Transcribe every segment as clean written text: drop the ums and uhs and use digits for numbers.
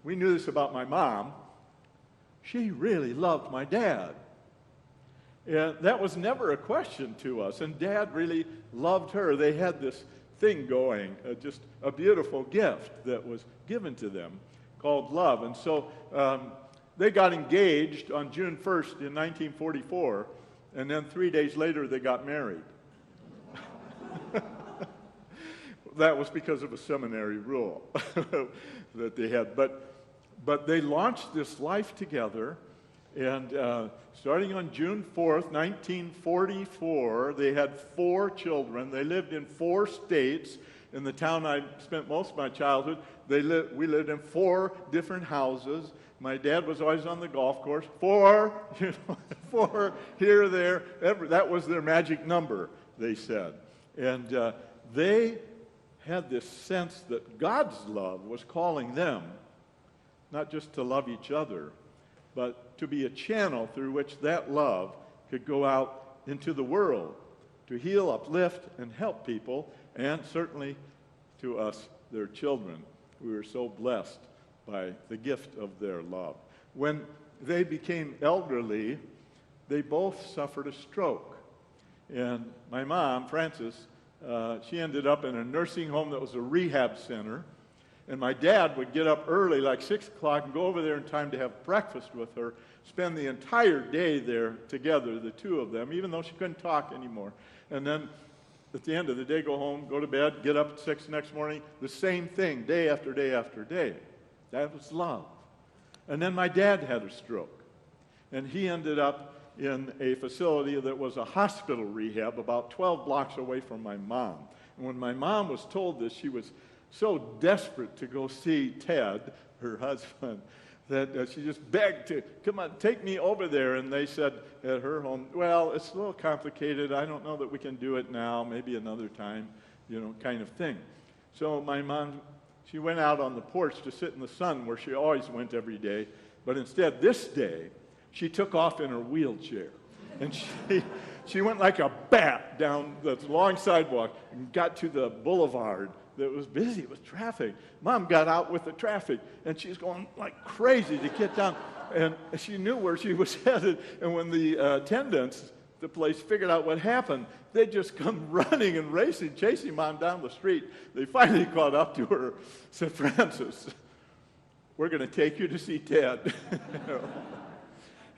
we knew this about my mom. She really loved my dad. And that was never a question to us. And Dad really loved her. They had this thing going, just a beautiful gift that was given to them called love. And so they got engaged on June 1st in 1944, and then 3 days later they got married. That was because of a seminary rule that they had. But they launched this life together, and starting on June 4th, 1944, they had 4 children. They lived in 4 states. In the town I spent most of my childhood, we lived in 4 different houses. My dad was always on the golf course. 4, 4 here, there, that was their magic number, they said. And they had this sense that God's love was calling them, not just to love each other, but to be a channel through which that love could go out into the world to heal, uplift, and help people, and certainly to us, their children. We were so blessed by the gift of their love. When they became elderly, they both suffered a stroke. And my mom, Frances, she ended up in a nursing home that was a rehab center. And my dad would get up early, like 6 o'clock, and go over there in time to have breakfast with her, spend the entire day there together, the two of them, even though she couldn't talk anymore. And then at the end of the day, go home, go to bed, get up at 6 the next morning, the same thing, day after day after day. That was love. And then my dad had a stroke. And he ended up in a facility that was a hospital rehab about 12 blocks away from my mom. And when my mom was told this, she was so desperate to go see Ted, her husband, that she just begged to, come on, take me over there. And they said at her home, well, it's a little complicated. I don't know that we can do it now, maybe another time, kind of thing. So my mom, she went out on the porch to sit in the sun where she always went every day. But instead, this day, she took off in her wheelchair. And she went like a bat down the long sidewalk and got to the boulevard that was busy with traffic. Mom got out with the traffic, and she's going like crazy to get down. And she knew where she was headed. And when the attendants, the place, figured out what happened, they just come running and racing, chasing Mom down the street. They finally caught up to her, said, Frances, we're going to take you to see Ted.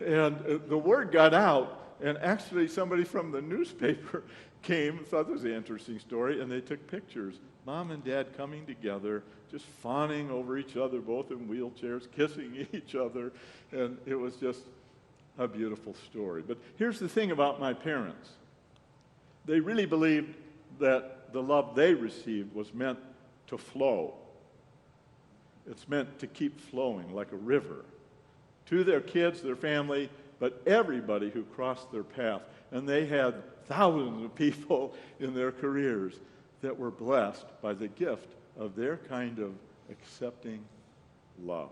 And the word got out, and actually somebody from the newspaper came and thought this was an interesting story, and they took pictures. Mom and Dad coming together, just fawning over each other, both in wheelchairs, kissing each other, and it was just a beautiful story. But here's the thing about my parents. They really believed that the love they received was meant to flow. It's meant to keep flowing like a river to their kids, their family, but everybody who crossed their path. And they had thousands of people in their careers that were blessed by the gift of their kind of accepting love.